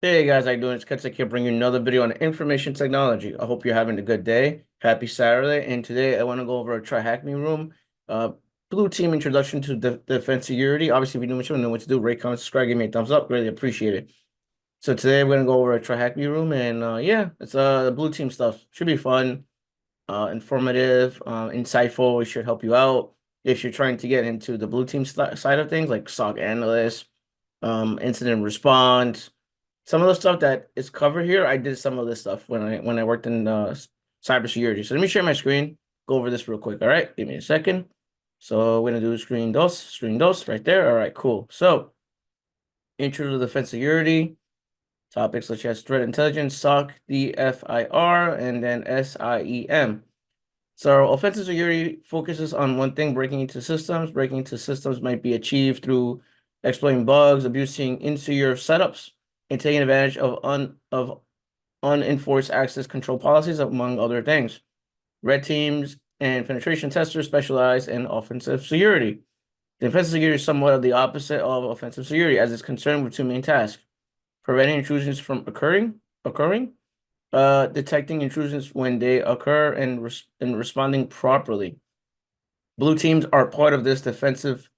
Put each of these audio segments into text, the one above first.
Hey guys, how you doing? It's Kevtech here, bringing you another video on information technology. I hope you're having a good day. Happy Saturday. And today I want to go over a Try Hack Me Room, blue team introduction to defense security. Obviously, if you know what to do, rate, comment, subscribe, give me a thumbs up. Really appreciate it. So today we're gonna go over a Try Hack Me Room, and yeah, it's the blue team stuff. Should be fun, informative, insightful. It should help you out if you're trying to get into the blue team side of things, like SOC analyst, incident response. Some of the stuff that is covered here, I did some of this stuff when I worked in cybersecurity. So let me share my screen, go over this real quick. All right, give me a second. So we're gonna do screen dos right there. All right, cool. So intro to defense security, topics such as threat intelligence, SOC, DFIR, and then SIEM. So offensive security focuses on one thing, breaking into systems. Breaking into systems might be achieved through exploiting bugs, abusing insecure setups, and taking advantage of unenforced access control policies, among other things. Red teams and penetration testers specialize in offensive security. Defensive security is somewhat of the opposite of offensive security, as it's concerned with two main tasks: preventing intrusions from occurring, detecting intrusions when they occur, and responding properly. Blue teams are part of this defensive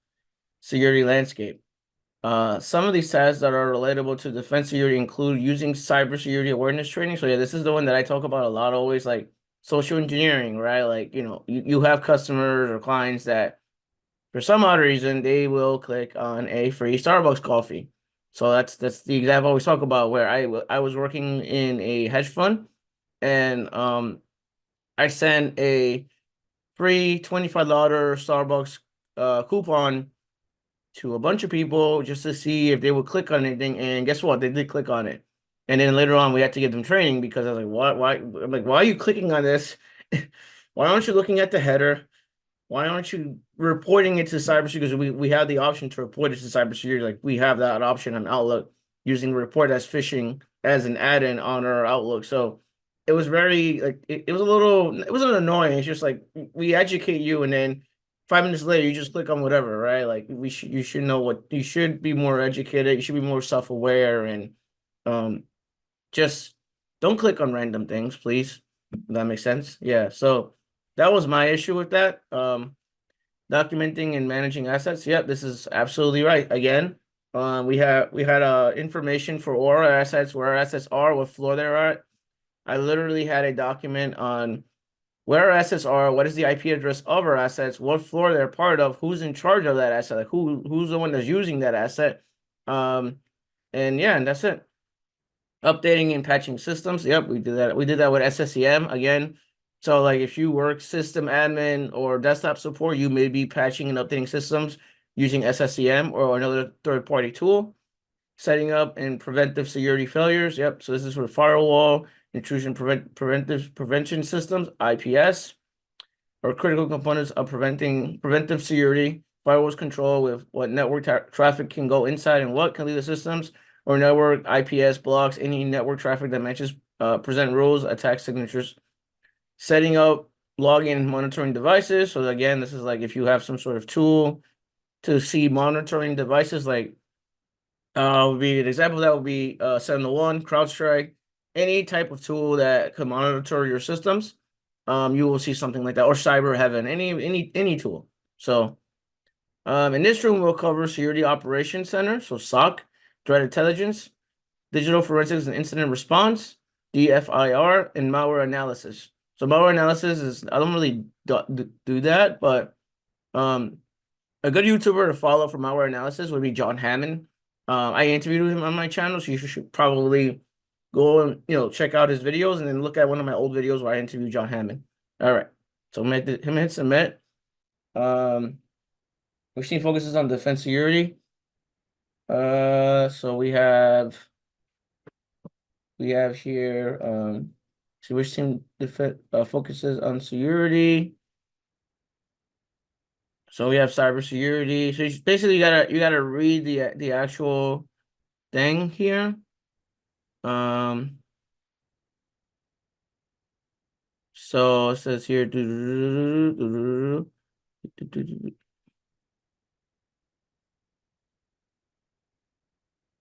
security landscape. Some of these tasks that are relatable to defense security include using cybersecurity awareness training. So yeah, this is the one that I talk about a lot, always, like social engineering, right? Like, you have customers or clients that for some odd reason they will click on a free Starbucks coffee. So that's the example I always talk about, where I was working in a hedge fund, and I sent a free $25 Starbucks coupon to a bunch of people just to see if they would click on anything, and guess what? They did click on it. And then later on, we had to give them training because I was like, "What? Why?" I'm like, "Why are you clicking on this? Why aren't you looking at the header? Why aren't you reporting it to cybersecurity? Because we have the option to report it to cybersecurity. Like, we have that option on Outlook, using report as phishing as an add-in on our Outlook. So it was very, like, it was a little, it wasn't annoying. It's just like, we educate you, and then 5 minutes later you just click on whatever, right? Like, you should know what you should be more educated. You should be more self-aware, and um just don't click on random things, please. If that makes sense. Yeah. So that was my issue with that. Documenting and managing assets. Yep, this is absolutely right. Again, we had information for all our assets, where our assets are, what floor they're at. I literally had a document on where our assets are, what is the IP address of our assets, what floor they're part of, who's in charge of that asset, like who's the one that's using that asset. Um, and yeah, and that's it. Updating and patching systems. Yep, we did that. We did that with SSEM again. So, like, if you work system admin or desktop support, you may be patching and updating systems using SSEM or another third-party tool. Setting up and preventive security failures. Yep. So this is for firewall intrusion preventive prevention systems, IPS, or critical components of preventive security. Firewalls control with what network traffic can go inside and what can leave the systems, or network IPS blocks any network traffic that matches present rules, attack signatures. Setting up login and monitoring devices. So again, this is like if you have some sort of tool to see monitoring devices, like would be an example of that would be Sentinel-1, CrowdStrike, any type of tool that can monitor your systems. You will see something like that, or Cyber Heaven, any tool. So in this room, we'll cover Security Operations Center, so SOC, Threat Intelligence, Digital Forensics and Incident Response, DFIR, and Malware Analysis. So malware analysis is, I don't really do that, but a good YouTuber to follow for malware analysis would be John Hammond. I interviewed him on my channel, so you should probably go and check out his videos, and then look at one of my old videos where I interviewed John Hammond. All right, so him hit submit. Which team focuses on defense security? So we have here. See which team focuses on security. So we have cybersecurity. So basically you gotta read the actual thing here. So it says here,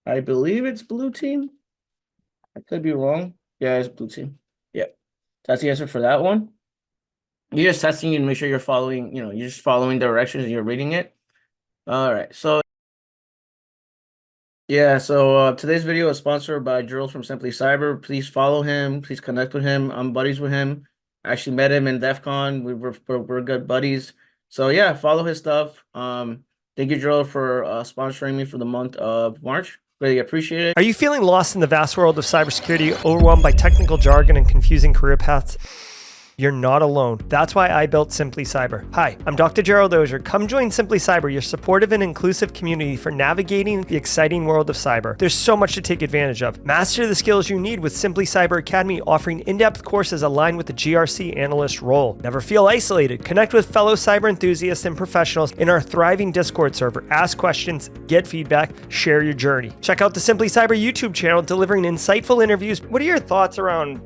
I believe it's blue team. I could be wrong. Yeah, it's blue team. Yeah, that's the answer for that one. You're just testing you to make sure you're following, you're just following directions and you're reading it. All right. So yeah, so today's video is sponsored by Jules from Simply Cyber. Please follow him. Please connect with him. I'm buddies with him. I actually met him in DEF CON. We're good buddies. So yeah, follow his stuff. Thank you, Jules, for sponsoring me for the month of March. Really appreciate it. Are you feeling lost in the vast world of cybersecurity, overwhelmed by technical jargon and confusing career paths? You're not alone. That's why I built Simply Cyber. Hi, I'm Dr. Gerald Ozier. Come join Simply Cyber, your supportive and inclusive community for navigating the exciting world of cyber. There's so much to take advantage of. Master the skills you need with Simply Cyber Academy, offering in-depth courses aligned with the GRC analyst role. Never feel isolated. Connect with fellow cyber enthusiasts and professionals in our thriving Discord server. Ask questions, get feedback, share your journey. Check out the Simply Cyber YouTube channel, delivering insightful interviews. What are your thoughts around,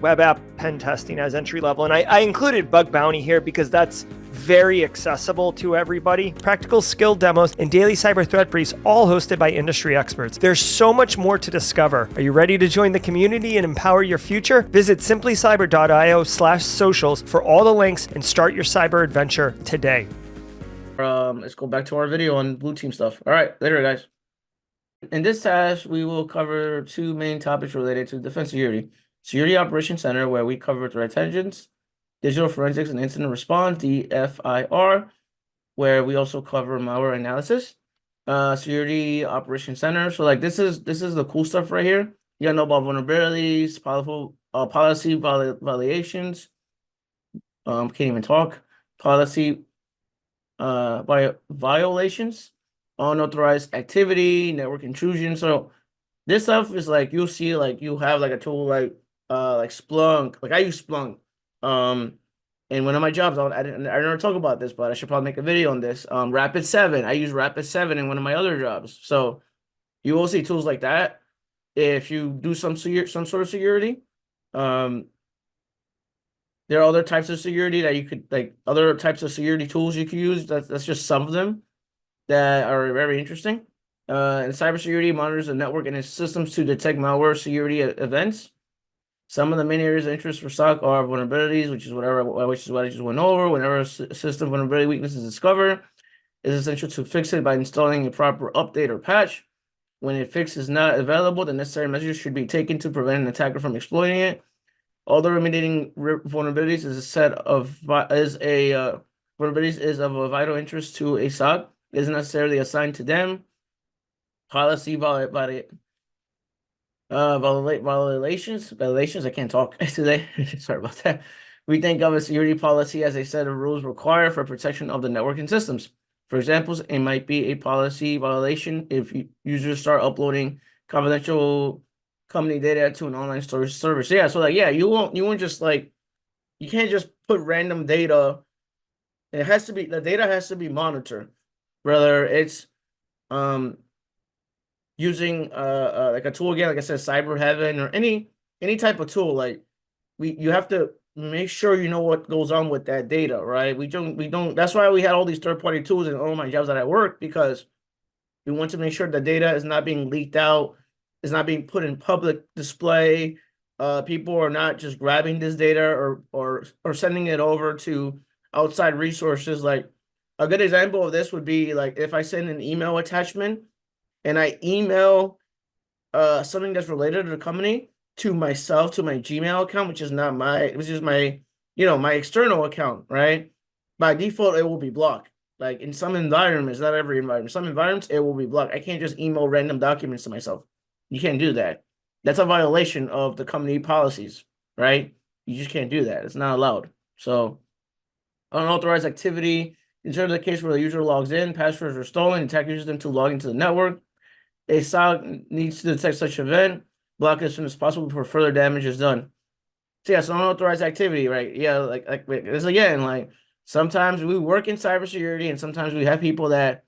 web app pen testing as entry level? And I included bug bounty here because that's very accessible to everybody. Practical skill demos and daily cyber threat briefs, all hosted by industry experts. There's so much more to discover. Are you ready to join the community and empower your future? Visit simplycyber.io/socials for all the links and start your cyber adventure today. Let's go back to our video on blue team stuff. All right, later, guys. In this task, we will cover two main topics related to defense security. Security Operations Center, where we cover threat intelligence, digital forensics and incident response, DFIR, where we also cover malware analysis. Security Operations Center. So like this is the cool stuff right here. You gotta know about vulnerabilities, policy violations. Can't even talk. Policy violations, unauthorized activity, network intrusion. So this stuff is like you'll see like you have like a tool like Splunk. Like I use Splunk. In one of my jobs, I never talk about this, but I should probably make a video on this. Rapid7. I use Rapid7 in one of my other jobs. So you will see tools like that if you do some sort of security. There are other types of security that you could other types of security tools you could use. That's just some of them that are very interesting. And cybersecurity monitors the network and its systems to detect malware security events. Some of the main areas of interest for SOC are vulnerabilities, which is what I just went over. Whenever a system vulnerability weakness is discovered, it is essential to fix it by installing a proper update or patch. When a fix is not available, the necessary measures should be taken to prevent an attacker from exploiting it. Although remediating vulnerabilities vulnerabilities is of a vital interest to a SOC, it isn't necessarily assigned to them. Policy violations. I can't talk today. Sorry about that. We think of a security policy as a set of rules required for protection of the networking systems. For examples, it might be a policy violation if users start uploading confidential company data to an online storage service. Yeah, so you won't just you can't just put random data. The data has to be monitored, whether it's using like a tool again, like I said, Cyber Heaven or any type of tool. You have to make sure you know what goes on with that data, right? We don't. That's why we had all these third-party tools in all my jobs that I work, because we want to make sure the data is not being leaked out, is not being put in public display. People are not just grabbing this data or sending it over to outside resources. Like a good example of this would be like if I send an email attachment and I email something that's related to the company to myself, to my Gmail account, which is my my external account, right? By default, it will be blocked. Like in some environments, not every environment, some environments, it will be blocked. I can't just email random documents to myself. You can't do that. That's a violation of the company policies, right? You just can't do that. It's not allowed. So unauthorized activity, in terms of the case where the user logs in, passwords are stolen, attacker uses them to log into the network. A SOC needs to detect such event, block it as soon as possible before further damage is done. So yeah, so unauthorized activity, right? Yeah, like this again, like sometimes we work in cybersecurity and sometimes we have people that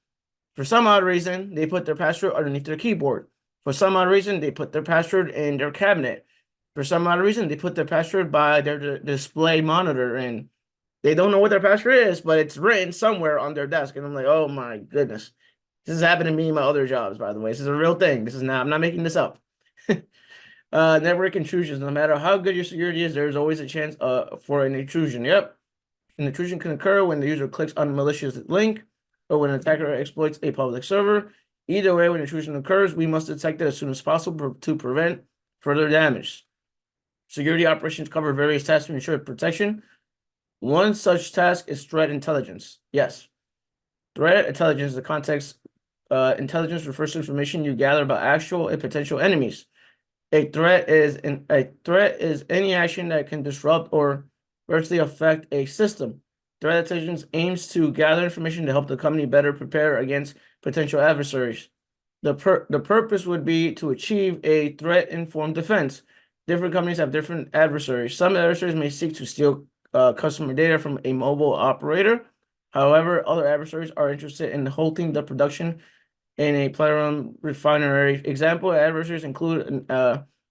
for some odd reason they put their password underneath their keyboard. For some odd reason, they put their password in their cabinet. For some odd reason, they put their password by their display monitor, and they don't know what their password is, but it's written somewhere on their desk. And I'm like, oh my goodness. This has happened to me in my other jobs, by the way. This is a real thing. I'm not making this up. Network intrusions. No matter how good your security is, there's always a chance for an intrusion. Yep. An intrusion can occur when the user clicks on a malicious link or when an attacker exploits a public server. Either way, when intrusion occurs, we must detect it as soon as possible to prevent further damage. Security operations cover various tasks to ensure protection. One such task is threat intelligence. Yes. Threat intelligence, the context intelligence refers to information you gather about actual and potential enemies. A threat is any action that can disrupt or virtually affect a system. Threat intelligence aims to gather information to help the company better prepare against potential adversaries. The purpose would be to achieve a threat-informed defense. Different companies have different adversaries. Some adversaries may seek to steal customer data from a mobile operator. However, other adversaries are interested in halting the production in a platinum refinery. Example adversaries include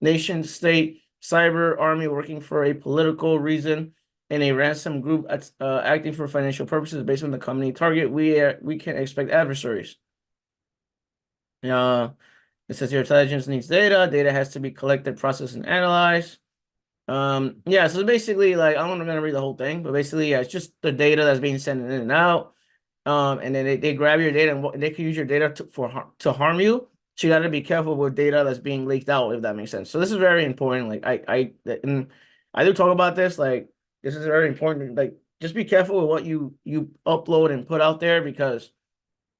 nation state, cyber army working for a political reason, and a ransom group acting for financial purposes based on the company target. We can expect adversaries. It says your intelligence needs data. Data has to be collected, processed, and analyzed. Yeah, so basically, like, I'm not gonna read the whole thing, but basically, yeah, it's just the data that's being sent in and out. And then they grab your data and they can use your data to harm you. So you got to be careful with data that's being leaked out, if that makes sense. So this is very important. Like I do talk about this. Like this is very important. Like just be careful with what you upload and put out there, because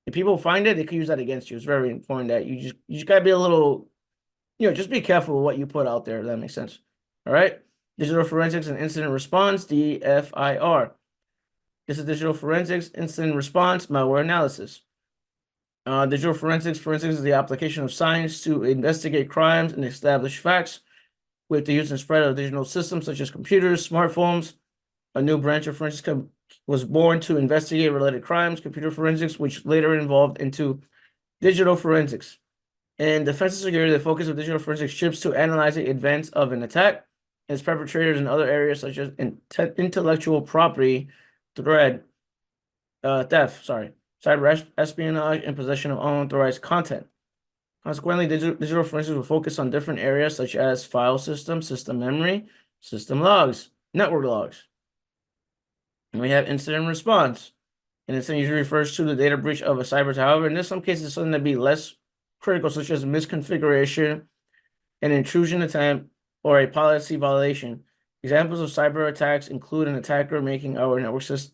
if people find it, they can use that against you. It's very important that you just gotta be a little, just be careful with what you put out there, if that makes sense. All right. Digital forensics and incident response, DFIR. This is digital forensics, incident response, malware analysis. Digital forensics is the application of science to investigate crimes and establish facts with the use and spread of digital systems such as computers, smartphones. A new branch of forensics was born to investigate related crimes, computer forensics, which later evolved into digital forensics. In defense and security, the focus of digital forensics shifts to analyzing events of an attack and its perpetrators in other areas such as intellectual property, theft, cyber espionage, and possession of unauthorized content. Consequently, digital forensics will focus on different areas such as file system, system memory, system logs, network logs. And we have incident response. An incident usually refers to the data breach of a cyber. However, in some cases, something that be less critical, such as misconfiguration, an intrusion attempt, or a policy violation. Examples of cyber attacks include an attacker making our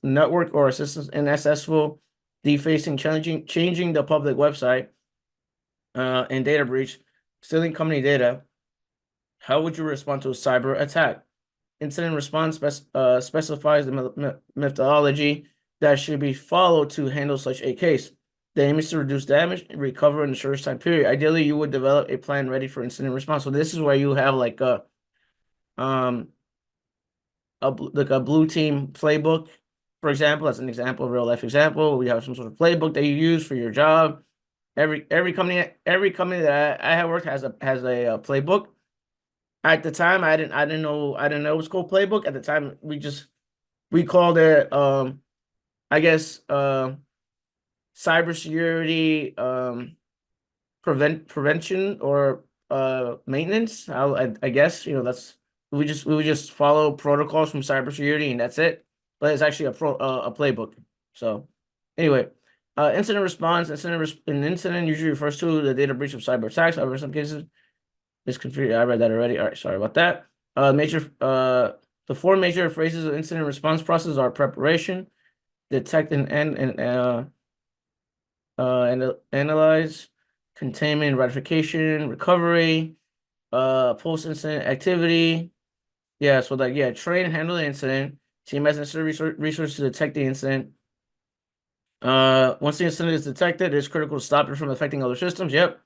network or systems inaccessible, defacing, changing the public website, and data breach, stealing company data. How would you respond to a cyber attack? Incident response specifies the methodology that should be followed to handle such a case. The aim is to reduce damage and recover in the shortest time period. Ideally, you would develop a plan ready for incident response. So this is where you have like a blue team playbook, for example. That's an example, a real life example. We have some sort of playbook that you use for your job. Every company that I have worked has a playbook. At the time, I didn't know it was called playbook. At the time, we called it I guess cybersecurity prevention or maintenance. I guess that's we would just follow protocols from cybersecurity and that's it. But it's actually a playbook. So anyway, incident response. An incident usually refers to the data breach of cyber attacks. However, in some cases, misconfigured. I read that already. All right, sorry about that. The four major phases of incident response process are preparation, detect and analyze, containment, ratification, recovery, post-incident activity. Yeah, so train and handle the incident. Team has necessary resources to detect the incident. Once the incident is detected, it's critical to stop it from affecting other systems. Yep.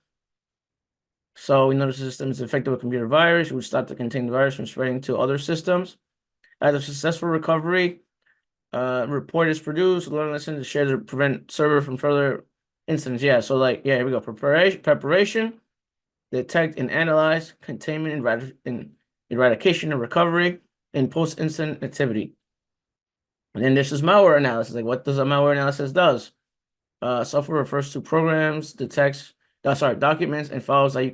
So we notice the system is infected with a computer virus. We would stop to contain the virus from spreading to other systems. After successful recovery, report is produced, learn lesson to share to prevent server from further incidents. Yeah, so here we go. Preparation, detect and analyze, containment and eradication and recovery, and post-incident activity. And then this is malware analysis. Like what does a malware analysis does? Software refers to programs, detects documents and files that you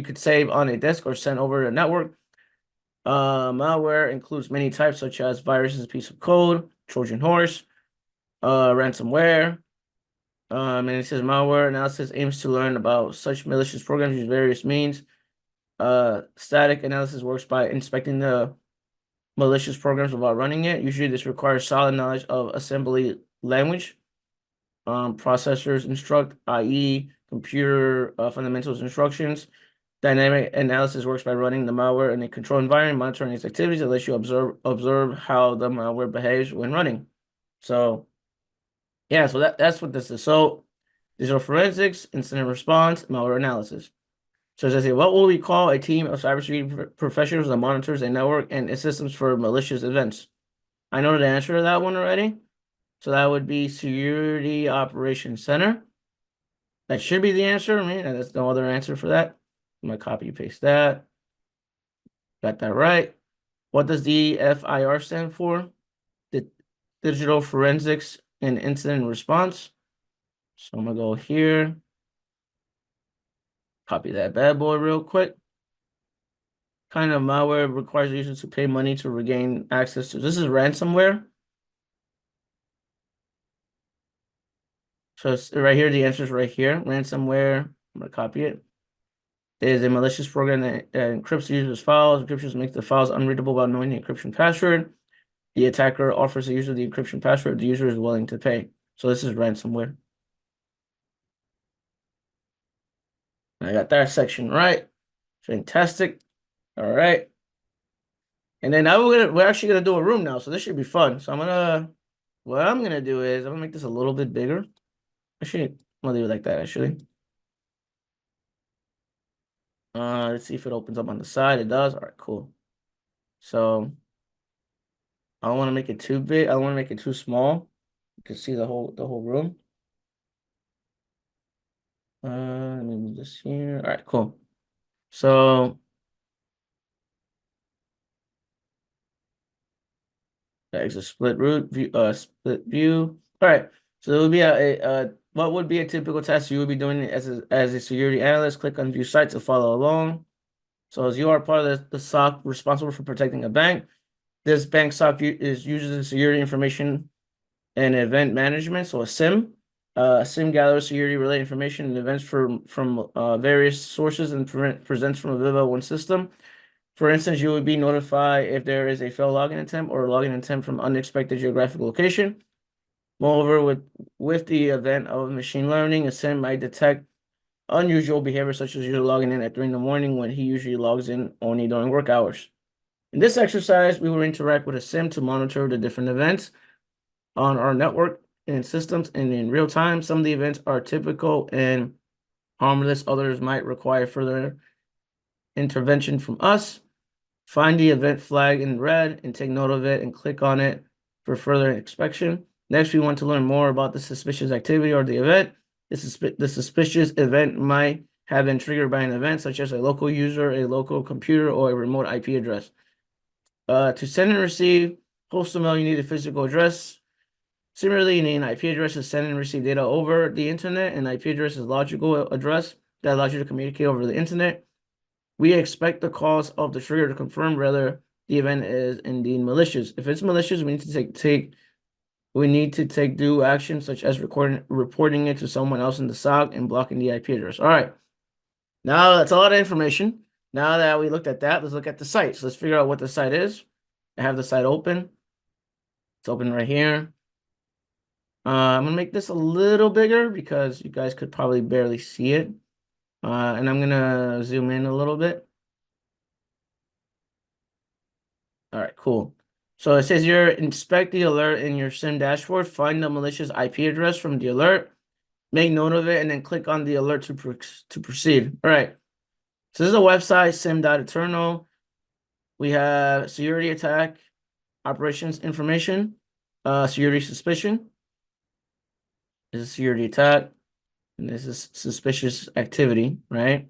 could save on a disk or send over the network. Malware includes many types such as viruses, piece of code, Trojan horse, ransomware. And it says malware analysis aims to learn about such malicious programs use various means. Static analysis works by inspecting the malicious programs without running it. Usually this requires solid knowledge of assembly language. Processors instruct, i.e. computer fundamentals instructions. Dynamic analysis works by running the malware in a controlled environment, monitoring its activities, and lets you observe how the malware behaves when running. So yeah, so that's what this is. So digital forensics, incident response, malware analysis. So as I say, what will we call a team of cybersecurity professionals that monitors a network and its systems for malicious events? I know the answer to that one already. So that would be Security Operations Center. That should be the answer. I mean, there's no other answer for that. I'm gonna copy paste that. Got that right. What does DFIR stand for? The Digital Forensics and Incident Response. So I'm gonna go here. Copy that bad boy real quick. Kind of malware requires users to pay money to regain access to. This is ransomware. So it's right here, the answer is right here. Ransomware. I'm gonna copy it. There's a malicious program that encrypts the user's files. Encryption makes the files unreadable by knowing the encryption password. The attacker offers the user the encryption password. The user is willing to pay. So this is ransomware. I got that section right. Fantastic. All right. And then now we're actually gonna do a room now, so this should be fun. So what I'm gonna do is I'm gonna make this a little bit bigger. Actually, I'm gonna leave it like that actually. Let's see if it opens up on the side. It does. All right, cool. So I don't want to make it too big. I don't want to make it too small. You can see the whole room. Let me move this here. All right, cool. So that's a split root view, split view. All right. So it would be what would be a typical task you would be doing as a security analyst? Click on view site to follow along. So as you are part of the SOC responsible for protecting a bank, this bank SOC uses the security information and event management. So a SIM. SIM gathers security related information and events from various sources and presents from a Viva one system. For instance, you would be notified if there is a failed login attempt or a login attempt from unexpected geographic location. Moreover, with the event of machine learning, a SIM might detect unusual behavior such as user logging in at 3 in the morning when he usually logs in only during work hours. In this exercise, we will interact with a SIM to monitor the different events on our network and systems and in real time. Some of the events are typical and harmless. Others might require further intervention from us. Find the event flag in red and take note of it and click on it for further inspection. Next, we want to learn more about the suspicious activity or the event. The suspicious event might have been triggered by an event such as a local user, a local computer, or a remote IP address. To send and receive postal mail, you need a physical address. Similarly, you need an IP address to send and receive data over the internet. An IP address is a logical address that allows you to communicate over the internet. We expect the cause of the trigger to confirm whether the event is indeed malicious. If it's malicious, we need to take due action, such as reporting it to someone else in the SOC and blocking the IP address. All right. Now that's a lot of information. Now that we looked at that, let's look at the site. So let's figure out what the site is. I have the site open. It's open right here. I'm gonna make this a little bigger because you guys could probably barely see it. And I'm gonna zoom in a little bit. All right, cool. So it says here, inspect the alert in your SIM dashboard, find the malicious IP address from the alert, make note of it, and then click on the alert to proceed. All right. So this is a website, sim.eternal. We have security attack, operations information, security suspicion. This is security attack, and this is suspicious activity, right?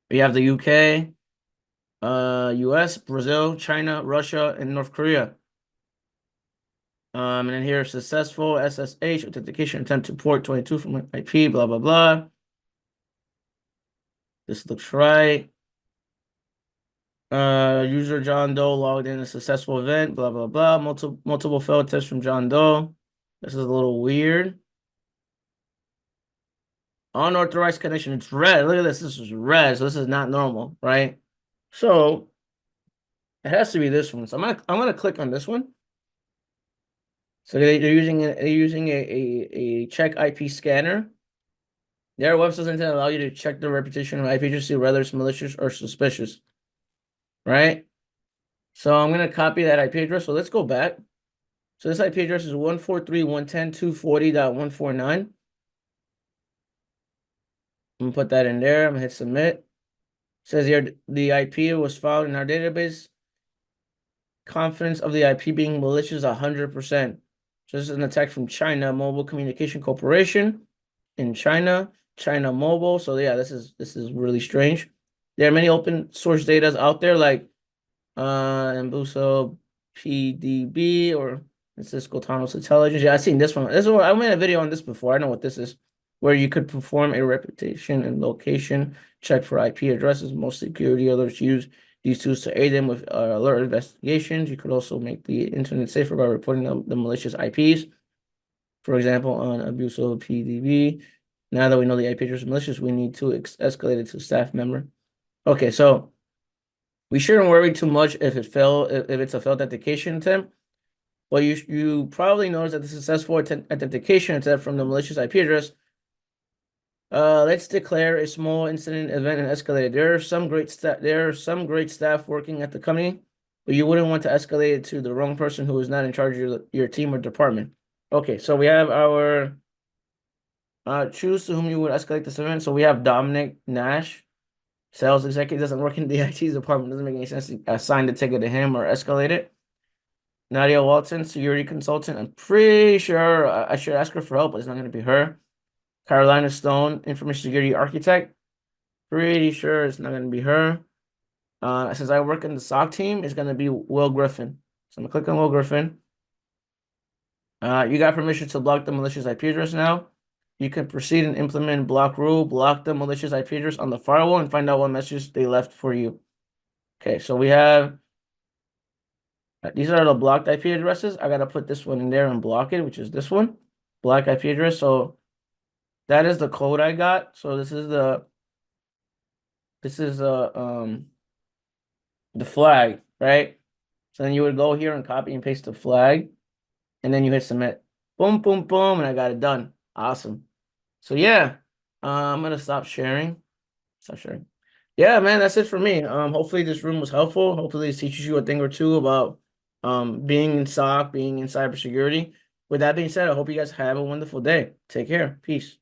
We have the UK, US, Brazil, China, Russia, and North Korea. And then here, successful SSH authentication attempt to port 22 from IP, blah, blah, blah. This looks right. User John Doe logged in a successful event, blah, blah, blah. Multiple failed tests from John Doe. This is a little weird. Unauthorized connection. It's red. Look at this. This is red. So this is not normal, right? So it has to be this one. So I'm gonna click on this one. So they're using a check IP scanner. Their website doesn't allow you to check the reputation of IP address to see whether it's malicious or suspicious, right? So I'm gonna copy that IP address. So let's go back. So this IP address is 143.110.240.149. I'm gonna put that in there. I'm gonna hit submit. It says here the IP was found in our database. Confidence of the IP being malicious 100%. So this is an attack from China Mobile Communication Corporation in China, China Mobile. So yeah, this is really strange. There are many open source data out there like Embuso PDB or Cisco Autonomous Intelligence. Yeah, I've seen this one. I made a video on this before. I know what this is, where you could perform a reputation and location check for IP addresses. Most security alerts use these tools to aid them with alert investigations. You could also make the internet safer by reporting the malicious IPs. For example, on Abuso PDB. Now that we know the IP address is malicious, we need to escalate it to staff member. Okay, so we shouldn't worry too much if it's a failed authentication attempt. But you probably notice that the successful authentication attempt from the malicious IP address. Let's declare a small incident event and escalate it. There are some great staff working at the company, but you wouldn't want to escalate it to the wrong person who is not in charge of your team or department. Okay, so we have our choose to whom you would escalate this event. So we have Dominic Nash, sales executive, doesn't work in the IT department. Doesn't make any sense to assign the ticket to him or escalate it. Nadia Walton, security consultant. I'm pretty sure I should ask her for help, but it's not going to be her. Carolina Stone, information security architect. Pretty sure it's not going to be her. Since I work in the SOC team, it's going to be Will Griffin. So I'm going to click on Will Griffin. You got permission to block the malicious IP address now. You can proceed and implement block rule, block the malicious IP address on the firewall and find out what message they left for you. Okay, so we have, these are the blocked IP addresses. I got to put this one in there and block it, which is this one, block IP address. So that is the code I got. So this is the flag, right? So then you would go here and copy and paste the flag, and then you hit submit. Boom, boom, boom, and I got it done. Awesome. So yeah, I'm gonna stop sharing. Stop sharing. Yeah, man, that's it for me. Hopefully this room was helpful. Hopefully it teaches you a thing or two about being in SOC, being in cybersecurity. With that being said, I hope you guys have a wonderful day. Take care. Peace.